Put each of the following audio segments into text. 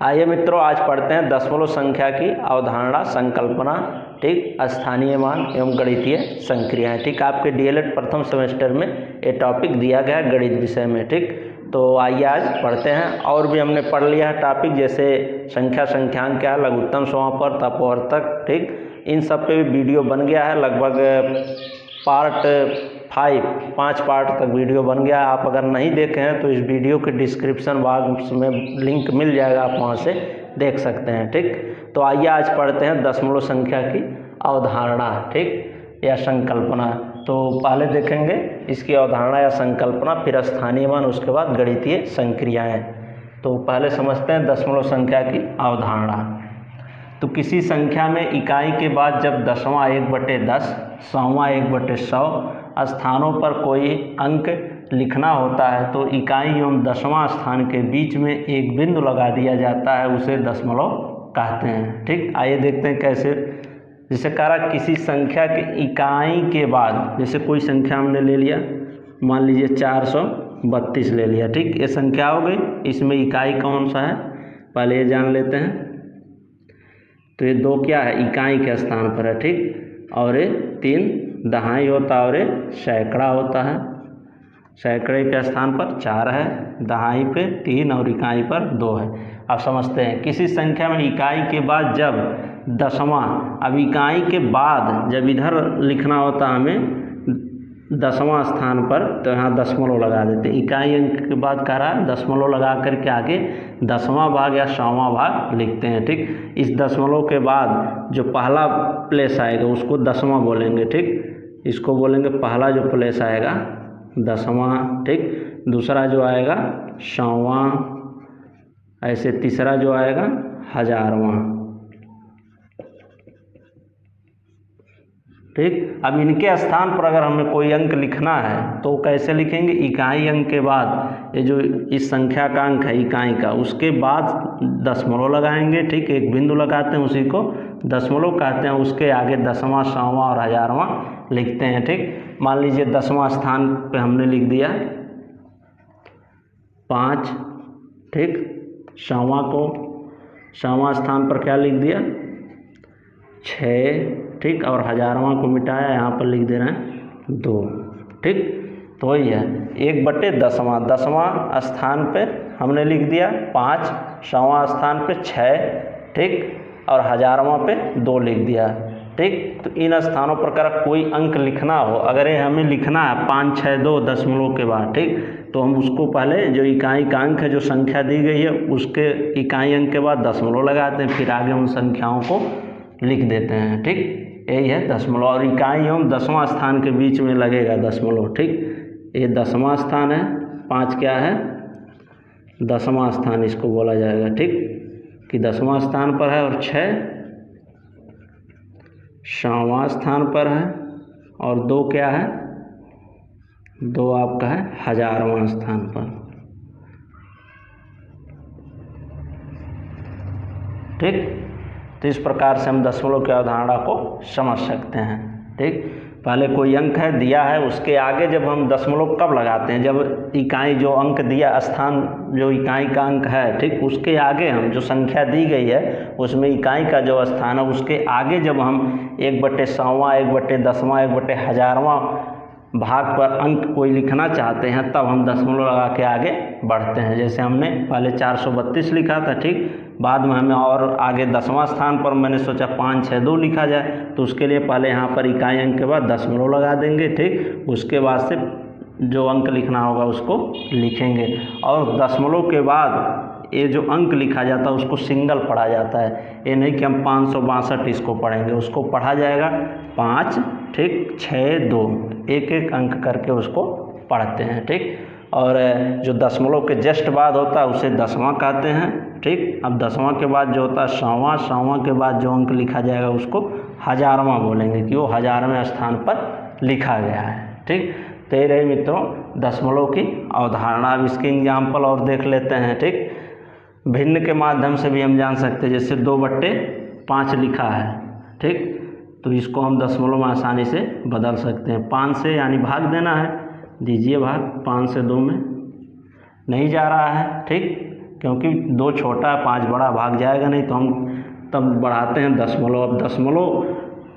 आइए मित्रों, आज पढ़ते हैं दशमलव संख्या की अवधारणा, संकल्पना, ठीक, स्थानीय मान एवं गणितीय संक्रियाएं। ठीक, आपके डीएलएड प्रथम सेमेस्टर में ये टॉपिक दिया गया है गणित विषय में। ठीक, तो आइए आज पढ़ते हैं। और भी हमने पढ़ लिया है टॉपिक, जैसे संख्या, संख्यांक क्या, लघुत्तम समापवर्त, अपवर्तक। ठीक, इन सब पे भी वीडियो बन गया है, लगभग पार्ट 5 पार्ट तक वीडियो बन गया है। आप अगर नहीं देखे हैं तो इस वीडियो के डिस्क्रिप्शन बॉक्स में लिंक मिल जाएगा, आप वहां से देख सकते हैं। ठीक, तो आइए आज पढ़ते हैं दशमलव संख्या की अवधारणा, ठीक, या संकल्पना। तो पहले देखेंगे इसकी अवधारणा या संकल्पना, फिर स्थानीय मान, उसके बाद गणितीय संक्रियाएं। तो पहले समझते हैं दशमलव संख्या की अवधारणा। तो किसी संख्या में इकाई के बाद जब दसवां 1/10, सौवां 1/100 स्थानों पर कोई अंक लिखना होता है तो इकाई एवं दसवां स्थान के बीच में एक बिंदु लगा दिया जाता है, उसे दशमलव कहते हैं। ठीक, आइए देखते हैं कैसे। जैसे कह रहा किसी संख्या के इकाई के बाद, जैसे कोई संख्या हमने ले लिया, मान लीजिए 432 ले लिया। ठीक, ये संख्या हो गई, इसमें इकाई कौन सा है पहले ये जान लेते हैं। तो ये 2 क्या है, इकाई के स्थान पर है। ठीक, और ये 3 दहाई होता है और ये सैकड़ा होता है। सैकड़े के स्थान पर 4 है, दहाई पे 3 और इकाई पर 2 है। अब समझते हैं, किसी संख्या में इकाई के बाद जब दसवां, अब इकाई के बाद जब इधर लिखना होता हमें दसवां स्थान पर, तो यहाँ दशमलव लगा देते। इकाई अंक के बाद कह रहा है दशमलव लगा करके आगे दसवां भाग या 100वां भाग लिखते हैं। ठीक, इस दशमलव के बाद जो पहला प्लेस आएगा उसको दसवां बोलेंगे। ठीक, इसको बोलेंगे पहला जो प्लेस आएगा दसवां। ठीक, दूसरा जो आएगा 100वां, ऐसे तीसरा जो आएगा 1000वां। ठीक, अब इनके स्थान पर अगर हमें कोई अंक लिखना है तो कैसे लिखेंगे, इकाई अंक के बाद ये जो इस संख्या का अंक है इकाई का, उसके बाद दशमलव लगाएंगे। ठीक, एक बिंदु लगाते हैं, उसी को दशमलव कहते हैं। उसके आगे दसवां, 100वां और 1000वां लिखते हैं। ठीक, मान लीजिए 10वां स्थान पे हमने लिख दिया 5। ठीक, 100वां स्थान पर क्या लिख दिया 6। ठीक, और 1000वां को मिटाया, यहाँ पर लिख दे रहे हैं 2। ठीक, तो वही है 1/10वां। 10वां स्थान पे हमने लिख दिया 5, 100वां स्थान पे 6, ठीक, और 1000वां पे 2 लिख दिया। ठीक, तो इन स्थानों पर अगर कोई अंक लिखना हो, अगर ये हमें लिखना है 5, 6, 2 दशमलव के बाद, ठीक, तो हम उसको पहले जो इकाई का अंक है, जो संख्या दी गई है, उसके इकाई अंक के बाद दशमलव लगाते हैं, फिर आगे उन संख्याओं को लिख देते हैं। ठीक, यही है दशमलव। और इकाई एवं दसवां स्थान के बीच में लगेगा दशमलव। ठीक, ये 10वां स्थान है, 5 क्या है 10वां स्थान इसको बोला जाएगा। ठीक, कि 10वां स्थान पर है, और 6 100वां स्थान पर है, और 2 क्या है 2 आपका है 1000वां स्थान पर। ठीक, तो इस प्रकार से हम दशमलव की अवधारणा को समझ सकते हैं। ठीक, पहले कोई अंक है दिया है, उसके आगे जब हम दशमलव कब लगाते हैं, जब इकाई जो अंक दिया स्थान, जो इकाई का अंक है, ठीक, उसके आगे हम जो संख्या दी गई है उसमें इकाई का जो स्थान है उसके आगे जब हम 1/100वां, 1/10वां, 1/1000वां भाग पर अंक कोई लिखना चाहते हैं, तब हम दशमलव लगा के आगे बढ़ते हैं। जैसे हमने पहले 432 लिखा था। ठीक, बाद में हमें और आगे 10वां स्थान पर मैंने सोचा 5, 6, 2 लिखा जाए, तो उसके लिए पहले यहाँ पर इकाई अंक के बाद दशमलव लगा देंगे। ठीक, उसके बाद से जो अंक लिखना होगा उसको लिखेंगे। और दशमलव के बाद ये जो अंक लिखा जाता है उसको सिंगल पढ़ा जाता है। ये नहीं कि हम 562 इसको पढ़ेंगे, उसको पढ़ा जाएगा 5, ठीक, 6, 2, एक एक अंक करके उसको पढ़ते हैं। ठीक, और जो दशमलव के जस्ट बाद होता है उसे दसवां कहते हैं। ठीक, अब दसवां के बाद जो होता है 100वां, 100वां के बाद जो अंक लिखा जाएगा उसको 1000वां बोलेंगे, कि वो 1000वें स्थान पर लिखा गया है। ठीक, तो ये रही मित्रों दशमलव की अवधारणा। अब इसके एग्जाम्पल और देख लेते हैं। ठीक, भिन्न के माध्यम से भी हम जान सकते हैं। जैसे 2/5 लिखा है, ठीक, तो इसको हम दशमलव में आसानी से बदल सकते हैं। 5 से यानी भाग देना है, दीजिए भाग, 5 से 2 में नहीं जा रहा है। ठीक, क्योंकि 2 छोटा 5 बड़ा भाग जाएगा नहीं, तो हम तब बढ़ाते हैं दशमलव। अब दशमलव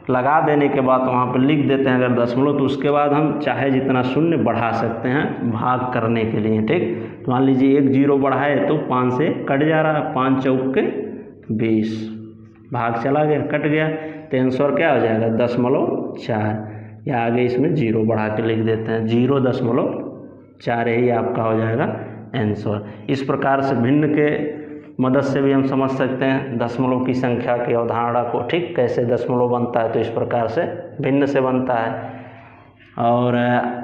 लगा देने के बाद वहाँ पर लिख देते हैं अगर दशमलव, तो उसके बाद हम चाहे जितना शून्य बढ़ा सकते हैं भाग करने के लिए, ठीक। तो मान लीजिए 1 0 बढ़ाए तो 5 से कट जा रहा है, 5 चौक के 20, भाग चला गया, कट गया, तो आंसर क्या हो जाएगा 0.4, या आगे इसमें 0 बढ़ा के लिख देते हैं 0.4, यही आपका हो जाएगा आंसर। इस प्रकार से भिन्न के मदद से भी हम समझ सकते हैं दशमलव की संख्या की अवधारणा को, ठीक। कैसे दशमलव बनता है, तो इस प्रकार से भिन्न से बनता है। और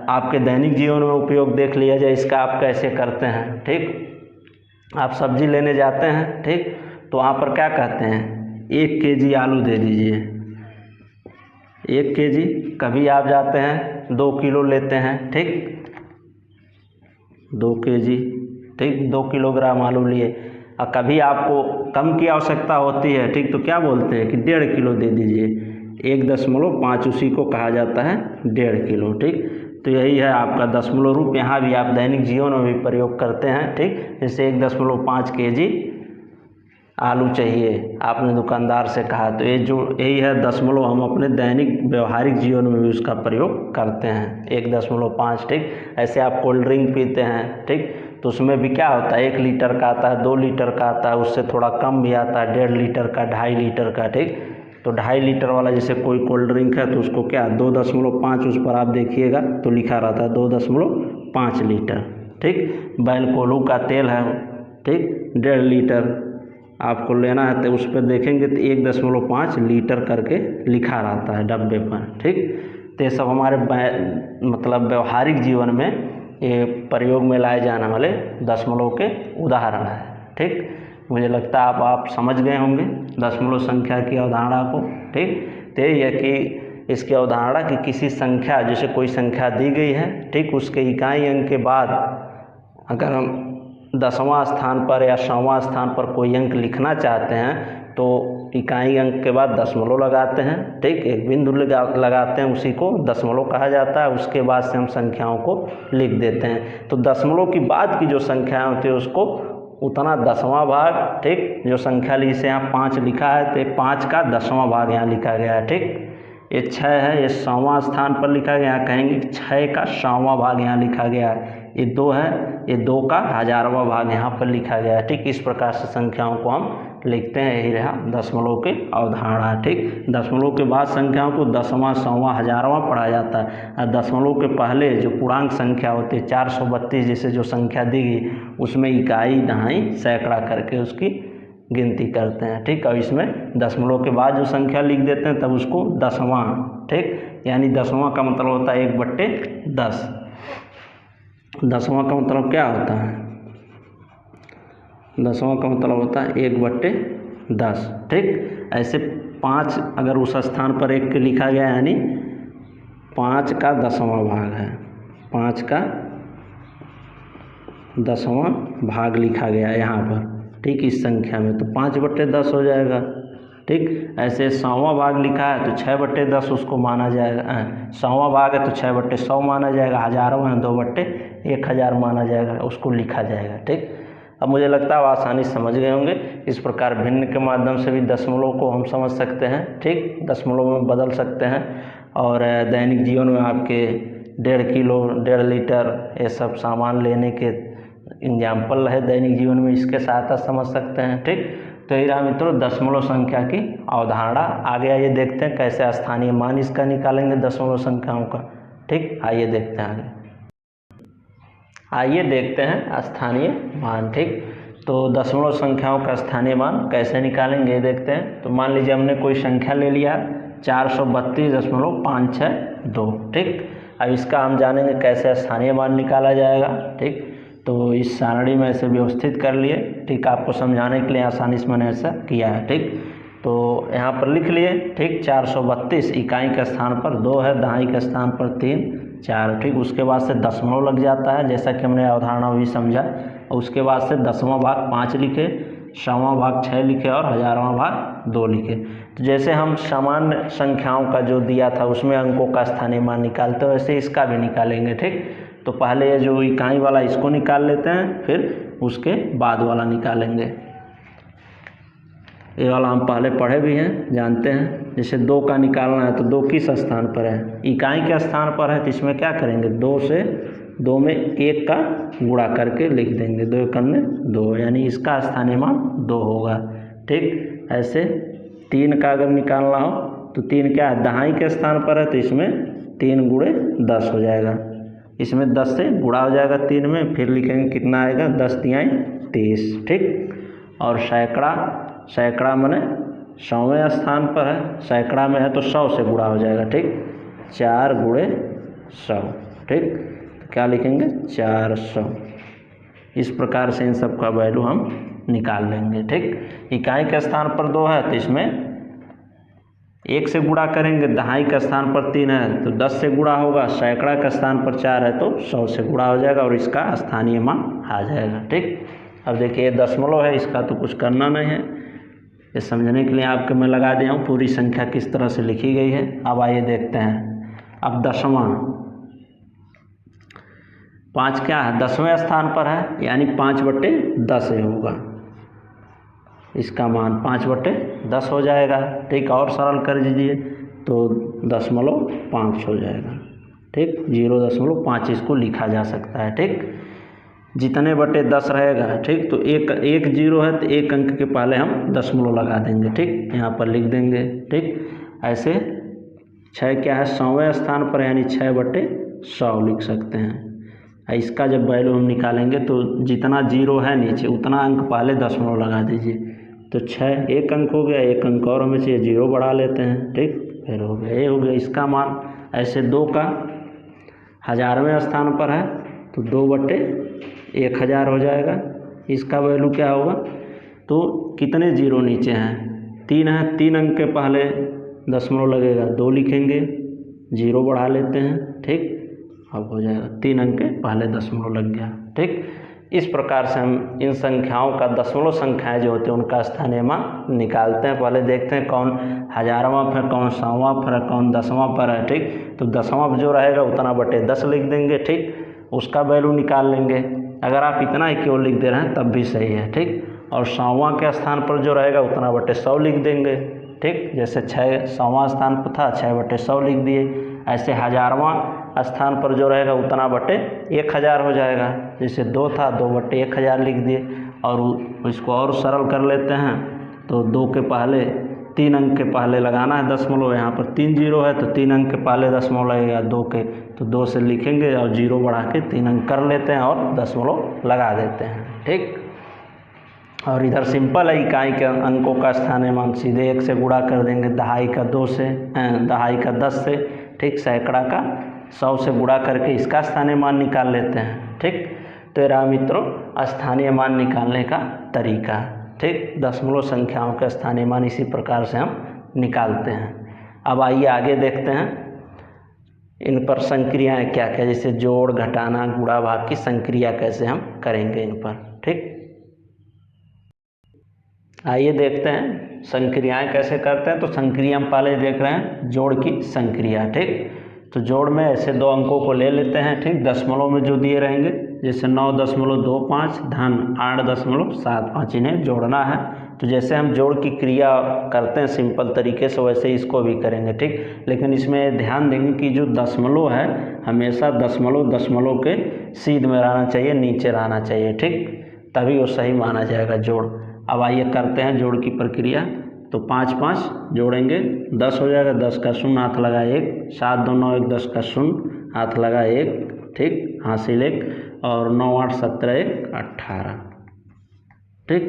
आपके दैनिक जीवन में उपयोग देख लिया जाए इसका, आप कैसे करते हैं, ठीक। आप सब्जी लेने जाते हैं, ठीक, तो वहाँ पर क्या कहते हैं 1 kg आलू दे दीजिए, 1 kg। कभी आप जाते हैं 2 किलो लेते हैं, ठीक, 2 kg, ठीक, 2 किलोग्राम आलू लिए। और कभी आपको कम की आवश्यकता होती है, ठीक, तो क्या बोलते हैं कि 1.5 किलो दे दीजिए, 1.5 उसी को कहा जाता है 1.5 किलो, ठीक। तो यही है आपका दशमलव रूप, यहाँ भी आप दैनिक जीवन में भी प्रयोग करते हैं, ठीक। जैसे 1.5 kg आलू चाहिए, आपने दुकानदार से कहा, तो ये जो यही है दशमलव, हम अपने दैनिक व्यवहारिक जीवन में भी उसका प्रयोग करते हैं 1.5, ठीक। ऐसे आप कोल्ड ड्रिंक पीते हैं, ठीक, तो उसमें भी क्या होता है 1 लीटर का आता है, 2 लीटर का आता है, उससे थोड़ा कम भी आता है 1.5 लीटर का, 2.5 लीटर का, ठीक। तो 2.5 लीटर वाला जैसे कोई कोल्ड ड्रिंक है तो उसको क्या 2.5 उस पर आप देखिएगा तो लिखा रहता है 2.5 लीटर, ठीक। बैलकोलू का तेल है, ठीक, 1.5 लीटर आपको लेना है तो उस पर देखेंगे तो 1.5 लीटर करके लिखा रहता है डब्बे पर, ठीक। तो ये सब हमारे मतलब व्यवहारिक जीवन में ये प्रयोग में लाए जाने वाले दशमलव के उदाहरण है, ठीक। मुझे लगता है आप समझ गए होंगे दशमलव संख्या की अवधारणा को, ठीक। तो ये कि इसकी अवधारणा कि किसी संख्या, जैसे कोई संख्या दी गई है, ठीक, उसके इकाई अंक के बाद अगर हम 10वां स्थान पर या 100वां स्थान पर कोई अंक लिखना चाहते हैं तो इकाई अंक के बाद दशमलव लगाते हैं, ठीक, एक बिंदु लगाते हैं, उसी को दशमलव कहा जाता है। उसके बाद से हम संख्याओं को लिख देते हैं। तो दशमलव की बाद की जो संख्याएं होती है उसको उतना 10वां भाग, ठीक, जो संख्या ली से यहाँ 5 लिखा है तो 5 का 10वां भाग यहाँ लिखा गया है, ठीक। ये 6 है, ये 100वां स्थान पर लिखा गया, कहेंगे 6 का 100वां भाग यहाँ लिखा गया है। ये 2 है, ये 2 का 1000वां भाग यहाँ पर लिखा गया है, ठीक। इस प्रकार से संख्याओं को हम लिखते हैं, यही रहा दशमलव की अवधारणा, ठीक। दशमलव के बाद संख्याओं को 10वां, 100वां, 1000वां पढ़ा जाता है। और दशमलव के पहले जो पूर्णांक संख्या होती है 432 जैसे जो संख्या दी गई उसमें इकाई, दहाई, सैकड़ा करके उसकी गिनती करते हैं, ठीक। और इसमें दशमलव के बाद जो संख्या लिख देते हैं तब उसको 10वां, ठीक, यानी 10वां का मतलब होता है 1/10। 10वां का मतलब क्या होता है, 10वां का मतलब होता है 1/10, ठीक। ऐसे 5 अगर उस स्थान पर 1 लिखा गया यानी 5 का 10वां भाग है, 5 का 10वां भाग लिखा गया है यहाँ पर, ठीक, इस संख्या में, तो 5/10 हो जाएगा, ठीक। ऐसे 100वां भाग लिखा है तो 6/10 उसको माना जाएगा, 100वां भाग है तो 6/100 माना जाएगा, 1000वां है 2/1000 माना जाएगा, उसको लिखा जाएगा, ठीक। अब मुझे लगता है आप आसानी से समझ गए होंगे। इस प्रकार भिन्न के माध्यम से भी दशमलव को हम समझ सकते हैं, ठीक, दशमलव में बदल सकते हैं। और दैनिक जीवन में आपके 1.5 किलो, 1.5 लीटर ये सब सामान लेने के एग्जाम्पल है दैनिक जीवन में, इसके सहायता समझ सकते हैं, ठीक। तो ये रहा मित्रों दशमलव संख्या की अवधारणा। आगे आइए देखते हैं कैसे स्थानीय मान इसका निकालेंगे दशमलव संख्याओं का, ठीक। आइए देखते हैं आइए देखते हैं स्थानीय मान, ठीक। तो दशमलव संख्याओं का स्थानीय मान कैसे निकालेंगे ये देखते हैं। तो मान लीजिए हमने कोई संख्या ले लिया 432.562, ठीक। अब इसका हम जानेंगे कैसे स्थानीय मान निकाला जाएगा, ठीक। तो इस सारणी में ऐसे व्यवस्थित कर लिए, ठीक, आपको समझाने के लिए आसानी से मैंने ऐसा किया है, ठीक। तो यहाँ पर लिख लिए, ठीक, 432 इकाई के स्थान पर 2 है, दहाई के स्थान पर 3, 4, ठीक। उसके बाद से दशमलव लग जाता है जैसा कि हमने अवधारणा भी समझा। और उसके बाद से 10वां भाग 5 लिखे, 100वां भाग 6 लिखे और 1000वां भाग 2 लिखे। तो जैसे हम सामान्य संख्याओं का जो दिया था उसमें अंकों का स्थानीय मान निकालते हैं वैसे इसका भी निकालेंगे, ठीक। तो पहले ये जो इकाई वाला इसको निकाल लेते हैं, फिर उसके बाद वाला निकालेंगे। ये वाला हम पहले पढ़े भी हैं, जानते हैं। जैसे 2 का निकालना है तो 2 किस स्थान पर है, इकाई के स्थान पर है, तो इसमें क्या करेंगे 2 से 2 में 1 का गुणा करके लिख देंगे, 2 एकम में 2, यानी इसका स्थानीय मान 2 होगा। ठीक, ऐसे 3 का अगर निकालना हो तो 3 क्या है, दहाई के स्थान पर है, तो इसमें 3 गुणे 10 हो जाएगा, इसमें 10 से गुणा हो जाएगा 3 में, फिर लिखेंगे कितना आएगा 10 तिहाई 30। ठीक, और सैकड़ा माने 100वें स्थान पर है, सैकड़ा में है तो 100 से गुणा हो जाएगा। ठीक, 4 गुणे 100। ठीक, तो क्या लिखेंगे 400। इस प्रकार से इन सब का वैल्यू हम निकाल लेंगे। ठीक, इकाई के स्थान पर 2 है तो इसमें 1 से गुणा करेंगे, दहाई का स्थान पर 3 है तो 10 से गुणा होगा, सैकड़ा का स्थान पर 4 है तो 100 से गुणा हो जाएगा और इसका स्थानीय मान आ जाएगा। ठीक, अब देखिए दशमलव है, इसका तो कुछ करना नहीं है, ये समझने के लिए आपके मैं लगा दिया हूँ पूरी संख्या किस तरह से लिखी गई है। अब आइए देखते हैं। अब 10वां 5 क्या है, 10वें स्थान पर है, यानी 5/10 होगा, इसका मान 5/10 हो जाएगा। ठीक, और सरल कर दीजिए तो 0.5 हो जाएगा। ठीक, 0.5 इसको लिखा जा सकता है। ठीक, जितने बटे 10 रहेगा। ठीक, तो एक जीरो है तो एक अंक के पहले हम दशमलव लगा देंगे। ठीक, यहाँ पर लिख देंगे। ठीक, ऐसे 6 क्या है 100वें स्थान पर, यानी 6/100 लिख सकते हैं। इसका जब वैल्यू हम निकालेंगे तो जितना जीरो है नीचे उतना अंक पहले दशमलव लगा दीजिए, तो 6 एक अंक हो गया, एक अंक और हमें चाहिए, 0 बढ़ा लेते हैं। ठीक, फिर हो गया, ये हो गया इसका मान। ऐसे 2 का 1000वें स्थान पर है तो 2/1000 हो जाएगा, इसका वैल्यू क्या होगा, तो कितने जीरो नीचे हैं 3 है, 3 अंक के पहले दशमलव लगेगा, 2 लिखेंगे, 0 बढ़ा लेते हैं। ठीक, अब हो जाएगा 3 अंक के पहले दशमलव लग गया। ठीक, इस प्रकार से हम इन संख्याओं का दशमलव संख्याएं जो होती हैं उनका स्थानीय मान निकालते हैं। पहले देखते हैं कौन 1000वां पर, कौन 100वां पर है, कौन 10वां पर है। ठीक, तो 10वां जो रहेगा उतना बटे 10 लिख देंगे। ठीक, उसका वैल्यू निकाल लेंगे। अगर आप इतना ही केवल लिख दे रहे हैं तब भी सही है। ठीक, और 100वां के स्थान पर जो रहेगा उतना बटे 100 लिख देंगे। ठीक, जैसे 100वां स्थान पर था 6/100 लिख दिए। ऐसे 1000वां स्थान पर जो रहेगा उतना बटे 1000 हो जाएगा। जैसे 2 था 2/1000 लिख दिए। और इसको और सरल कर लेते हैं तो 2 के पहले 3 अंक के पहले लगाना है दशमलव, यहाँ पर 3 जीरो है तो 3 अंक के पहले दशमलव लगेगा 2 के, तो 2 से लिखेंगे और 0 बढ़ा के 3 अंक कर लेते हैं और दशमलव लगा देते हैं। ठीक, और इधर सिंपल है, इकाई के अंकों का स्थानीय मान सीधे 1 से गुणा कर देंगे, दहाई का 2 से, दहाई का 10 से। ठीक, सैकड़ा का 100 से गुणा करके इसका स्थानीय मान निकाल लेते हैं। ठीक, तो ये रहा मित्रों स्थानीय मान निकालने का तरीका। ठीक, दशमलव संख्याओं का स्थानीय मान इसी प्रकार से हम निकालते हैं। अब आइए आगे देखते हैं इन पर संक्रियाएँ क्या क्या, जैसे जोड़, घटाना, गुणा, भाग की संक्रिया कैसे हम करेंगे इन पर। ठीक, आइए देखते हैं संक्रियाएं कैसे करते हैं। तो संक्रिया हम पहले देख रहे हैं जोड़ की संक्रिया। ठीक, तो जोड़ में ऐसे 2 अंकों को ले लेते हैं। ठीक, दशमलव में जो दिए रहेंगे, जैसे 9.25 धन 8.75, इन्हें जोड़ना है। तो जैसे हम जोड़ की क्रिया करते हैं सिंपल तरीके से, वैसे इसको भी करेंगे। ठीक, लेकिन इसमें ध्यान देंगे कि जो दशमलव है हमेशा दशमलव के सीध में रहना चाहिए, नीचे रहना चाहिए। ठीक, तभी वो सही माना जाएगा जोड़। अब आइए करते हैं जोड़ की प्रक्रिया। तो 5 5 जोड़ेंगे 10 हो जाएगा, 10 का 0 हाथ लगा 1, 7 2 9 1 10 का 0 हाथ लगा 1। ठीक, हासिल 1, और 9 8 17 1 18। ठीक,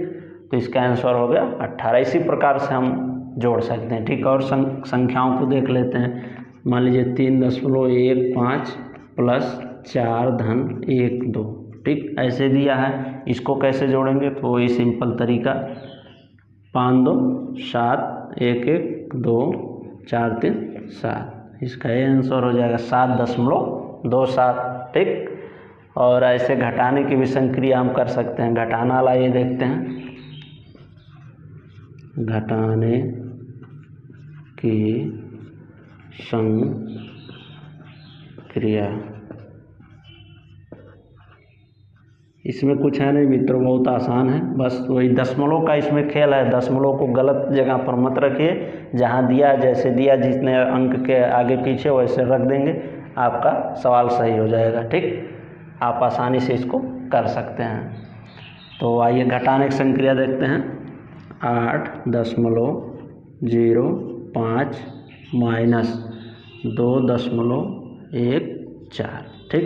तो इसका आंसर हो गया 18। इसी प्रकार से हम जोड़ सकते हैं। ठीक, और संख्याओं को देख लेते हैं। मान लीजिए 3.15 प्लस 4 धन 1 2। ठीक, ऐसे दिया है, इसको कैसे जोड़ेंगे, तो वही सिंपल तरीका 5 2 7 1 1 2 4 3 7, इसका ये आंसर हो जाएगा 7.27। ठीक, और ऐसे घटाने की भी संक्रिया हम कर सकते हैं। घटाना वाला ये देखते हैं, घटाने की संक्रिया। इसमें कुछ है नहीं मित्रों, बहुत आसान है, बस वही दशमलव का इसमें खेल है। दशमलव को गलत जगह पर मत रखिए, जहाँ दिया जैसे दिया, जितने अंक के आगे पीछे वैसे रख देंगे, आपका सवाल सही हो जाएगा। ठीक, आप आसानी से इसको कर सकते हैं। तो आइए घटाने की संक्रिया देखते हैं। 8.05 माइनस 2.14। ठीक,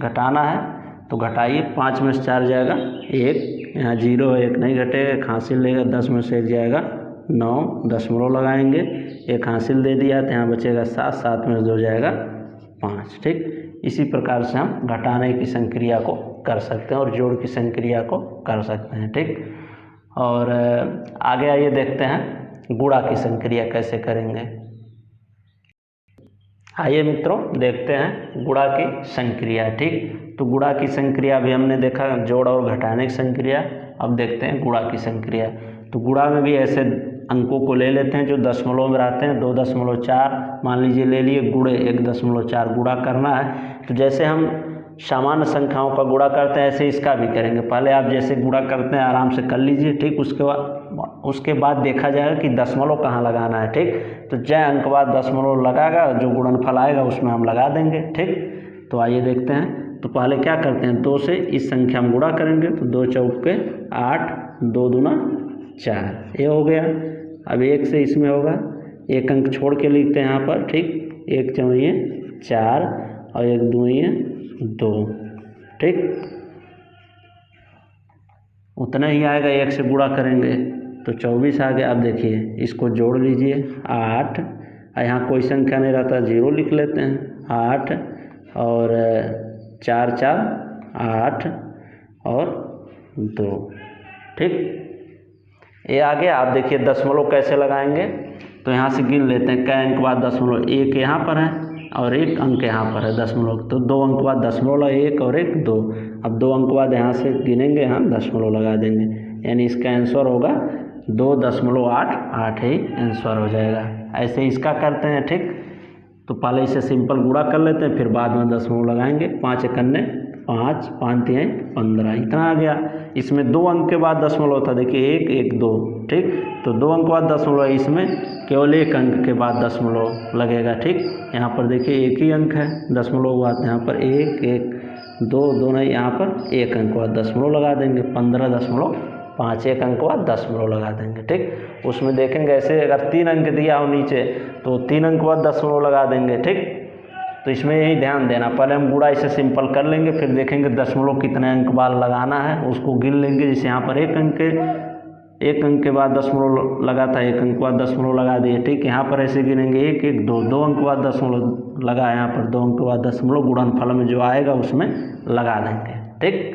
घटाना है तो घटाइए, 5 में से 4 जाएगा 1, यहाँ 0 है 1 नहीं घटेगा, एक हासिल लेगा, 10 में से 1 जाएगा 9, दशमलव लगाएंगे, एक हासिल दे दिया तो यहाँ बचेगा 7, 7 में से 2 जाएगा 5। ठीक, इसी प्रकार से हम घटाने की संक्रिया को कर सकते हैं और जोड़ की संक्रिया को कर सकते हैं। ठीक, और आगे आइए देखते हैं गुणा की संक्रिया कैसे करेंगे। आइए मित्रों देखते हैं गुणा की संक्रिया। ठीक, तो गुणा की संक्रिया भी हमने देखा, जोड़ और घटाने की संक्रिया। अब देखते हैं गुणा की संक्रिया। तो गुणा में भी ऐसे अंकों को ले लेते हैं जो दशमलव में रहते हैं। 2.4 मान लीजिए ले लिए, गुणे 1.4 गुणा करना है। तो जैसे हम सामान्य संख्याओं का गुणा करते हैं ऐसे इसका भी करेंगे। पहले आप जैसे गुणा करते हैं आराम से कर लीजिए। ठीक, उसके बाद देखा जाएगा कि दशमलव कहाँ लगाना है। ठीक, तो जय अंक बाद दशमलव लगाएगा, जो गुणनफल आएगा उसमें हम लगा देंगे। ठीक, तो आइए देखते हैं। तो पहले क्या करते हैं, 2 से इस संख्या में गुणा करेंगे तो 2 चौके 8, 2 दूना 4, ये हो गया। अब 1 से इसमें होगा, एक अंक छोड़ के लिखते हैं यहाँ पर। ठीक, 1 चौड़िए 4 और 1 दूइए 2। ठीक, उतना ही आएगा, 1 से गुणा करेंगे तो 24 आ गया। अब देखिए इसको जोड़ लीजिए, 8, यहाँ कोई संख्या नहीं रहता, 0 लिख लेते हैं। 8 और 4 4 8 और 2। ठीक, ये आ गया। आप देखिए दशमलव कैसे लगाएंगे, तो यहाँ से गिन लेते हैं कै अंक बाद दशमलव। 1 यहाँ पर है और 1 अंक यहाँ पर है दशमलव, तो 2 अंक बाद दशमलव 1 और 1 2। अब 2 अंक बाद यहाँ से गिनेंगे, यहाँ दशमलव लगा देंगे, यानी इसका आंसर होगा 2.88 ही आंसर हो जाएगा। ऐसे इसका करते हैं। ठीक, तो पहले इसे सिंपल गुणा कर लेते हैं, फिर बाद में दशमलव लगाएंगे। 5 एकन्ने 5, 5 तिहाई 15, इतना आ गया। इसमें 2 अंक के बाद दशमलव था, देखिए 1 1 2। ठीक, तो 2 अंक बाद दशमलव, इसमें केवल 1 अंक के बाद दशमलव लगेगा। ठीक, यहाँ पर देखिए 1 ही अंक है, दशमलव हुआ तो यहाँ पर 1 1 2 2 नहीं, यहाँ पर 1 अंक बाद दशमलव लगा देंगे। 15.5, 1 अंक बाद दशमलव लगा देंगे। ठीक, उसमें देखेंगे ऐसे अगर 3 अंक दिया हो नीचे तो 3 अंक बाद दशमलव लगा देंगे। ठीक, तो इसमें यही ध्यान देना, पहले हम गुणा इसे सिंपल कर लेंगे, फिर देखेंगे दशमलव कितने अंक बाद लगाना है, उसको गिन लेंगे। जैसे यहाँ पर 1 अंक के बाद दशमलव लगा था, 1 अंक बाद दशमलव लगा दिए। ठीक, यहाँ पर ऐसे गिनेंगे 1 1 2, 2 अंक बाद दशमलव लगा, यहाँ पर 2 अंक बाद दशमलव, गुणनफल में जो आएगा उसमें लगा देंगे। ठीक,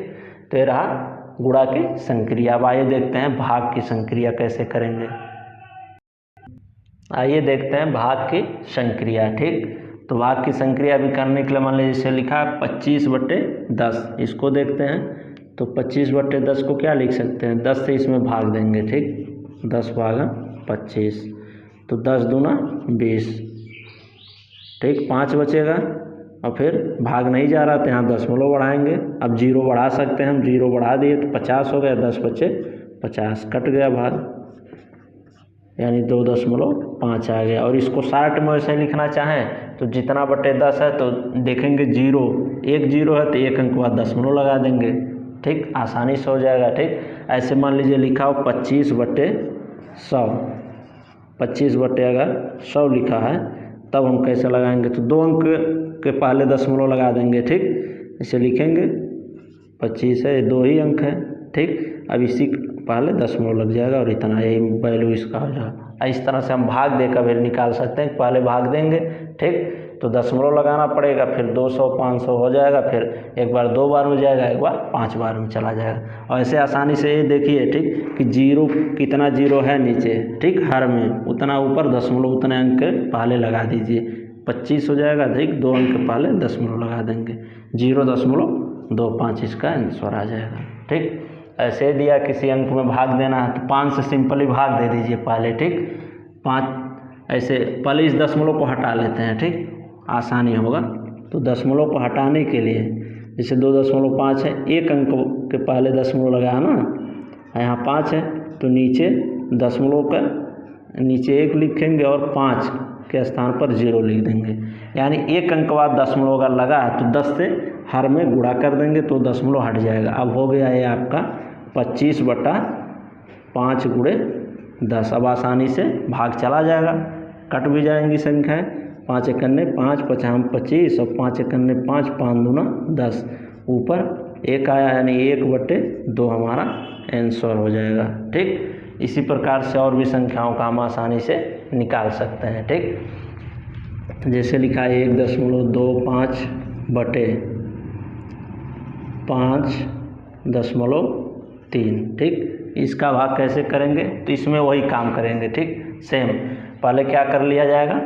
तो ये रहा गुणा की संक्रिया। अब आइए देखते हैं भाग की संक्रिया कैसे करेंगे। आइए देखते हैं भाग की संक्रिया। ठीक, तो भाग की संक्रिया भी करने के लिए मान लीजिए जैसे लिखा 25/10, इसको देखते हैं। तो 25/10 को क्या लिख सकते हैं, 10 से इसमें भाग देंगे। ठीक, 10 भागा 25, तो 10 दूना 20। ठीक, 5 बचेगा और फिर भाग नहीं जा रहा तो यहाँ दशमलव बढ़ाएंगे। अब 0 बढ़ा सकते हैं हम, 0 बढ़ा दिए तो 50 हो गया, 10 बचे 50, कट गया भाग, यानी 2.5 आ गया। और इसको शॉर्ट में वैसे लिखना चाहें तो जितना बटे 10 है तो देखेंगे 0 1 0 है तो 1 अंक बाद दशमलव लगा देंगे। ठीक, आसानी से हो जाएगा। ठीक, ऐसे मान लीजिए लिखा हो 25/100, 25 अगर 100 लिखा है तब हम कैसे लगाएंगे, तो 2 अंक के पहले दशमलव लगा देंगे। ठीक, इसे लिखेंगे 25 है, 2 ही अंक है। ठीक, अब इसी पहले दशमलव लग जाएगा और इतना, यही वैल्यू इसका हो जाएगा। इस तरह से हम भाग देकर भी निकाल सकते हैं, पहले भाग देंगे। ठीक, तो दशमलव लगाना पड़ेगा, फिर 200 500 हो जाएगा, फिर एक बार 2 बार में जाएगा, एक बार 5 बार में चला जाएगा। और ऐसे आसानी से ये देखिए ठीक कि 0 कितना 0 है नीचे, ठीक, हर में उतना ऊपर दशमलव उतने अंक पहले लगा दीजिए, 25 हो जाएगा। ठीक, 2 अंक पहले दशमलव लगा देंगे, 0.25 इसका आंसर आ जाएगा। ठीक, ऐसे दिया किसी अंक में भाग देना है तो 5 से सिंपली भाग दे दीजिए पहले। ठीक, 5 ऐसे पहले इस दशमलव को हटा लेते हैं। ठीक, आसानी होगा। तो दशमलव को हटाने के लिए जैसे 2.5 है, एक अंक के पहले दशमलव लगाया ना, यहाँ 5 है तो नीचे दशमलव का नीचे 1 लिखेंगे और 5 के स्थान पर 0 लिख देंगे। यानी एक अंक बाद दशमलव अगर लगा है तो 10 से हर में गुणा कर देंगे तो दशमलव हट जाएगा। अब हो गया ये आपका 25/5 गुणे 10। अब आसानी से भाग चला जाएगा, कट भी जाएंगी संख्याएं। 5 एकन्ने 5, 5 25 और 5 एकन्ने 5, 5 दूना 10। ऊपर 1 आया यानी 1/2 हमारा आंसर हो जाएगा। ठीक, इसी प्रकार से और भी संख्याओं का हम आसानी से निकाल सकते हैं। ठीक, जैसे लिखा है 1.25/5.3। ठीक, इसका भाग कैसे करेंगे तो इसमें वही काम करेंगे। ठीक, सेम पहले क्या कर लिया जाएगा,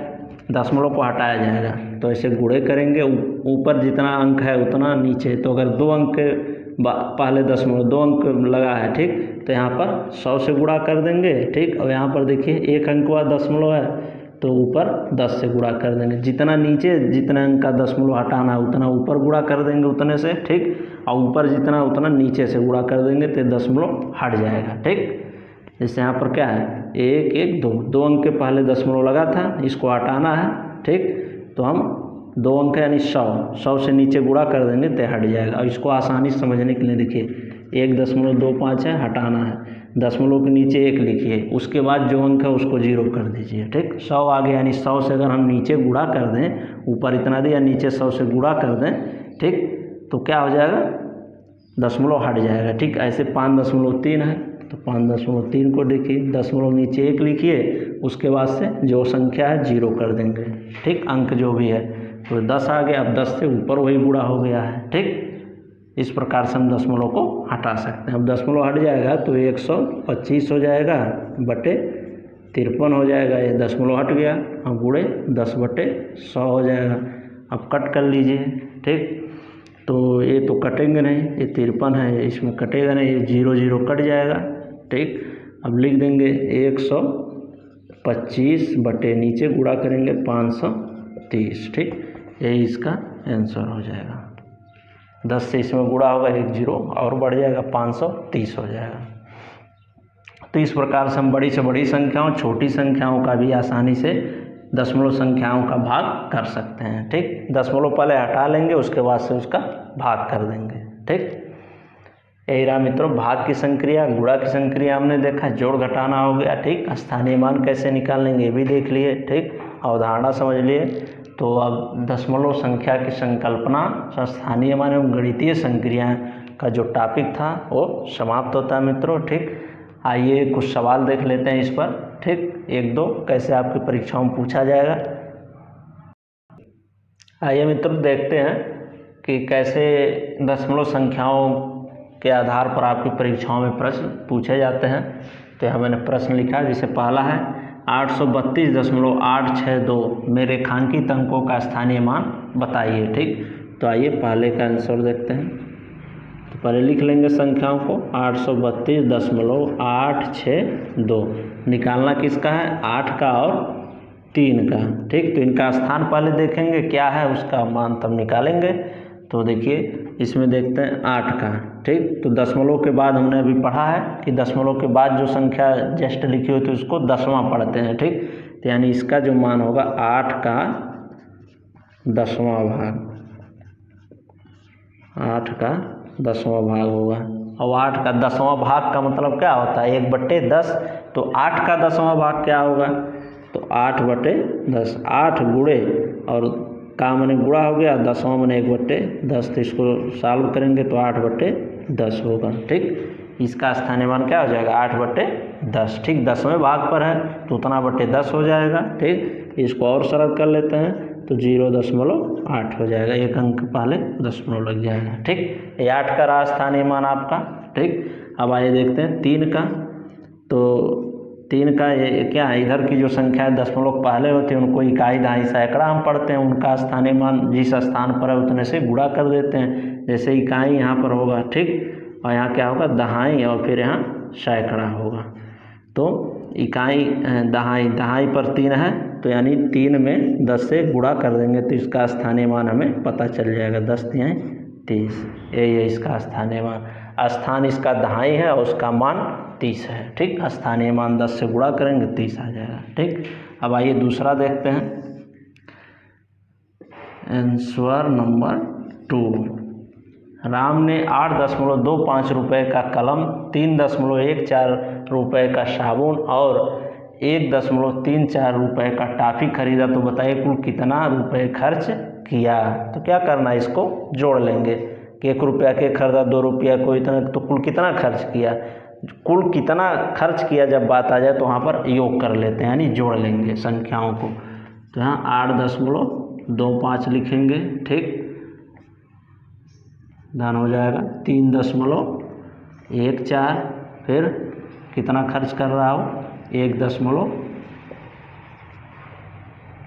दशमलव को हटाया जाएगा तो ऐसे गुणे करेंगे, ऊपर जितना अंक है उतना नीचे। तो अगर 2 अंक के पहले दशमलव 2 अंक लगा है, ठीक, तो यहाँ पर 100 से गुणा कर देंगे। ठीक, और यहाँ पर देखिए एक अंक बाद दशमलव है तो ऊपर 10 से गुणा कर देंगे। जितना नीचे जितना अंक का दशमलव हटाना है उतना ऊपर गुणा कर देंगे उतने से। ठीक, और ऊपर जितना उतना नीचे से गुणा कर देंगे तो दशमलव हट जाएगा। ठीक, जैसे यहाँ पर क्या है 1 1 2, 2 अंक के पहले दशमलव लगा था, इसको हटाना है। ठीक, तो हम 2 अंक यानी 100 से नीचे गुणा कर देंगे तो हट जाएगा। और इसको आसानी से समझने के लिए देखिए 1.25 है, हटाना है, दशमलव के नीचे 1 लिखिए, उसके बाद जो अंक है उसको 0 कर दीजिए। ठीक, 100 आ गया यानी 100 से अगर हम नीचे गुणा कर दें, ऊपर इतना दिया नीचे 100 से गुणा कर दें, ठीक, तो क्या हो जाएगा दशमलव हट जाएगा। ठीक, ऐसे 5.3 है तो 5.3 को देखिए, दशमलव नीचे 1 लिखिए, उसके बाद से जो संख्या है 0 कर देंगे। ठीक, अंक जो भी है तो 10 आ गया। अब 10 से ऊपर वही गुणा हो गया है। ठीक, इस प्रकार से हम दशमलव को हटा सकते हैं। अब दशमलव हट जाएगा तो 125 हो जाएगा बटे 53 हो जाएगा। ये दशमलव हट गया, अब गुणे 10/100 हो जाएगा। अब कट कर लीजिए। ठीक, तो ये तो कटेंगे नहीं, ये 53 है, इसमें कटेगा नहीं, ये 0 0 कट जाएगा। ठीक, अब लिख देंगे 125 बटे नीचे गुणा करेंगे 530। ठीक, यही इसका आंसर हो जाएगा। 10 से इसमें गुणा होगा 1 0 और बढ़ जाएगा 530 हो जाएगा। तो इस प्रकार से हम बड़ी से बड़ी संख्याओं, छोटी संख्याओं का भी आसानी से दशमलव संख्याओं का भाग कर सकते हैं। ठीक, दशमलव पहले हटा लेंगे, उसके बाद से उसका भाग कर देंगे। ठीक, यही रहा मित्रों भाग की संक्रिया। गुणा की संक्रिया हमने देखा, जोड़ घटाना हो गया। ठीक, स्थानीय मान कैसे निकालेंगे ये भी देख लिए। ठीक, अवधारणा समझ लिए। तो अब दशमलव संख्या की संकल्पना, स्थानीय मान एवं गणितीय संक्रिया का जो टॉपिक था वो समाप्त होता है मित्रों। ठीक, आइए कुछ सवाल देख लेते हैं इस पर। ठीक, 1 2 कैसे आपकी परीक्षाओं में पूछा जाएगा। आइए मित्रों देखते हैं कि कैसे दशमलव संख्याओं के आधार पर आपकी परीक्षाओं में प्रश्न पूछे जाते हैं। तो यहाँ मैंने प्रश्न लिखा, जैसे पहला है 832.862 में रेखांकित अंकों का स्थानीय मान बताइए। ठीक, तो आइए पहले का आंसर देखते हैं। तो पहले लिख लेंगे संख्याओं को 832.862। निकालना किसका है, 8 का और 3 का। ठीक, तो इनका स्थान पहले देखेंगे क्या है, उसका मान तब निकालेंगे। तो देखिए इसमें देखते हैं 8 का। ठीक, तो दशमलव के बाद हमने अभी पढ़ा है कि दशमलव के बाद जो संख्या जस्ट लिखी होती है उसको 10वां पढ़ते हैं। ठीक, तो यानी इसका जो मान होगा 8 का 10वां भाग, 8 का 10वां भाग होगा। और 8 का 10वां भाग का मतलब क्या होता है, 1/10। तो 8 का 10वां भाग क्या होगा, तो 8/10, 8 गुणे और का मैंने गुणा हो गया, 10वां मैंने 1/10। तो इसको सॉल्व करेंगे तो 8/10 होगा। ठीक, इसका स्थानीय मान क्या हो जाएगा 8/10। ठीक, 10वें भाग पर है तो उतना बटे 10 हो जाएगा। ठीक, इसको और सरल कर लेते हैं तो 0.8 हो जाएगा, एक अंक पहले दशमलव लग जाएगा। ठीक, ये 8 का रहा स्थानीय मान आपका। ठीक, अब आइए देखते हैं 3 का। तो 3 का ये क्या है, इधर की जो संख्या है दशमलव पहले होती है उनको इकाई दहाई सैकड़ा हम पढ़ते हैं, उनका स्थानीय मान जिस स्थान पर है उतने से गुणा कर देते हैं। जैसे इकाई यहाँ पर होगा, ठीक, और यहाँ क्या होगा दहाई, और फिर यहाँ सैकड़ा होगा। तो इकाई दहाई, दहाई पर 3 है तो यानी 3 में 10 से गुणा कर देंगे तो इसका स्थानीय मान हमें पता चल जाएगा। 10 तिहाई 30। ये इसका स्थानीय मान, स्थान इसका दहाई है और उसका मान 30 है। ठीक, स्थानीय मान 10 से गुणा करेंगे 30 आ जाएगा। ठीक, अब आइए दूसरा देखते हैं। आंसर नंबर 2, राम ने 8.25 रुपये का कलम, 3.14 रुपये का साबुन और 1.34 रुपये का टॉफ़ी खरीदा, तो बताइए कुल कितना रुपये खर्च किया। तो क्या करना है, इसको जोड़ लेंगे कि 1 रुपया के खरीदा, 2 रुपया को इतना, तो कुल कितना खर्च किया। कुल कितना खर्च किया जब बात आ जाए तो वहाँ पर योग कर लेते हैं, यानी जोड़ लेंगे संख्याओं को। तो यहाँ 8.25 लिखेंगे। ठीक, धन हो जाएगा 3.14, फिर कितना खर्च कर रहा हो 1.34,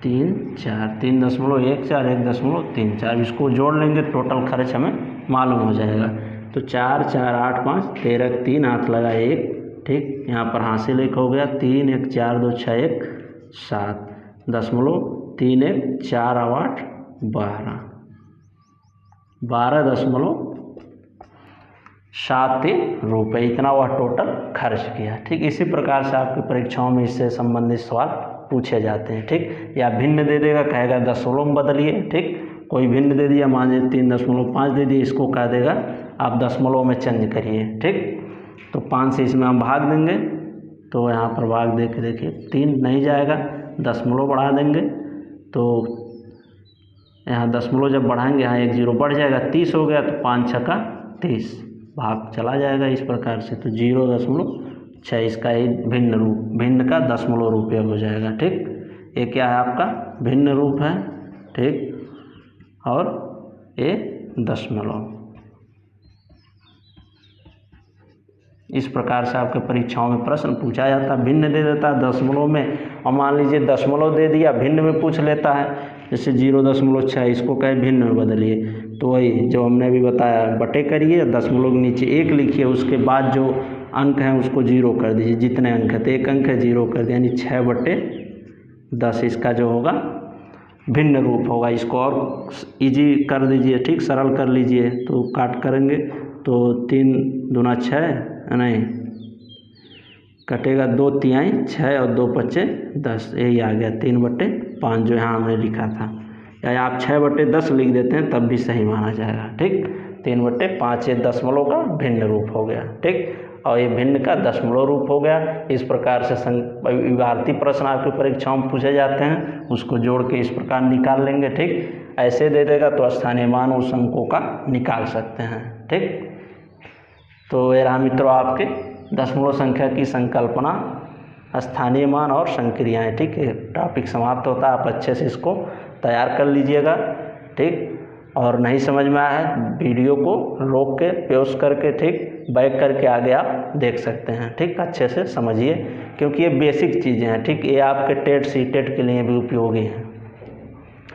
3.14, 1.34, इसको जोड़ लेंगे, टोटल खर्च हमें मालूम हो जाएगा। तो 4, 4, 8, 5, 13, 3 हाथ लगा 1। ठीक, यहाँ पर हासिल 1 हो गया, 3, 1, 4, 2, 6, 1, 7, 3, 1, 4, 8, 12, 12.73 रुपये, इतना वह टोटल खर्च किया। ठीक, इसी प्रकार से आपकी परीक्षाओं में इससे संबंधित सवाल पूछे जाते हैं। ठीक, या भिन्न दे देगा, कहेगा दशमलव में बदलिए। ठीक, कोई भिन्न दे दिया, मान लीजिए 3.5 दे दिए, इसको कह देगा आप दशमलव में चेंज करिए। ठीक, तो 5 से इसमें हम भाग देंगे, तो यहाँ पर भाग दे के देखिए 3 नहीं जाएगा, दशमलव बढ़ा देंगे, तो यहाँ दशमलव जब बढ़ाएंगे यहाँ 1 0 बढ़ जाएगा, 30 हो गया, तो 5 छक्का 30, भाग चला जाएगा इस प्रकार से। तो 0.6 इसका ही भिन्न रूप, भिन्न का दशमलव रुपये हो जाएगा। ठीक, ये क्या है आपका भिन्न रूप है। ठीक, और ये दशमलव, इस प्रकार से आपके परीक्षाओं में प्रश्न पूछा जाता है। भिन्न दे देता है दशमलव में, और मान लीजिए दशमलव दे दिया, भिन्न में पूछ लेता है, जैसे 0.6, इसको कहे भिन्न में बदलिए, तो वही जो हमने अभी बताया, बटे करिए, दशमलव के नीचे 1 लिखिए, उसके बाद जो अंक हैं उसको 0 कर दीजिए, जितने अंक है, तो 1 अंक है 0 कर दिया, यानी 6/10 इसका जो होगा भिन्न रूप होगा। इसको और इजी कर दीजिए, ठीक, सरल कर लीजिए, तो काट करेंगे तो 3 दूना 6, नहीं कटेगा 2 तिहाई 6 और 2 पच्चे 10, यही आ गया 3/5 जो यहाँ हमने लिखा था। या आप 6/10 लिख देते हैं तब भी सही माना जाएगा। ठीक, 3/5 ये दशमलव का भिन्न रूप हो गया। ठीक, और ये भिन्न का दशमलव रूप हो गया। इस प्रकार से विभारती प्रश्न आपकी परीक्षाओं में पूछे जाते हैं, उसको जोड़ के इस प्रकार निकाल लेंगे। ठीक, ऐसे दे देगा तो स्थानीय मान उस अंकों का निकाल सकते हैं। ठीक, तो ये रहा मित्रों आपके दशमलव संख्या की संकल्पना, स्थानीय मान और संक्रियाएं। ठीक है, टॉपिक समाप्त होता है, आप अच्छे से इसको तैयार कर लीजिएगा। ठीक, और नहीं समझ में आया है वीडियो को रोक के पॉज करके, ठीक, बैक करके आगे आप देख सकते हैं। ठीक, अच्छे से समझिए, क्योंकि ये बेसिक चीज़ें हैं। ठीक, ये आपके टेट सीटेट के लिए भी उपयोगी हैं,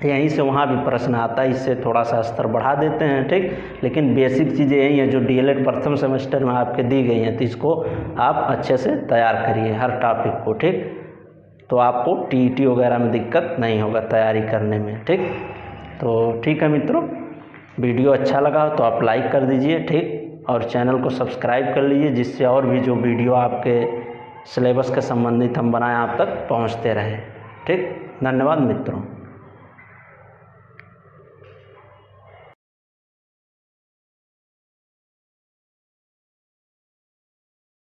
यहीं से वहाँ भी प्रश्न आता है, इससे थोड़ा सा स्तर बढ़ा देते हैं। ठीक, लेकिन बेसिक चीज़ें यही हैं जो डीएलएड प्रथम सेमेस्टर में आपके दी गई हैं, तो इसको आप अच्छे से तैयार करिए हर टॉपिक को। ठीक, तो आपको टीईटी वगैरह में दिक्कत नहीं होगा तैयारी करने में। ठीक, तो ठीक है मित्रों, वीडियो अच्छा लगा तो आप लाइक कर दीजिए। ठीक, और चैनल को सब्सक्राइब कर लीजिए, जिससे और भी जो वीडियो आपके सिलेबस के संबंधित हम बनाएं आप तक पहुंचते रहे। ठीक, धन्यवाद मित्रों।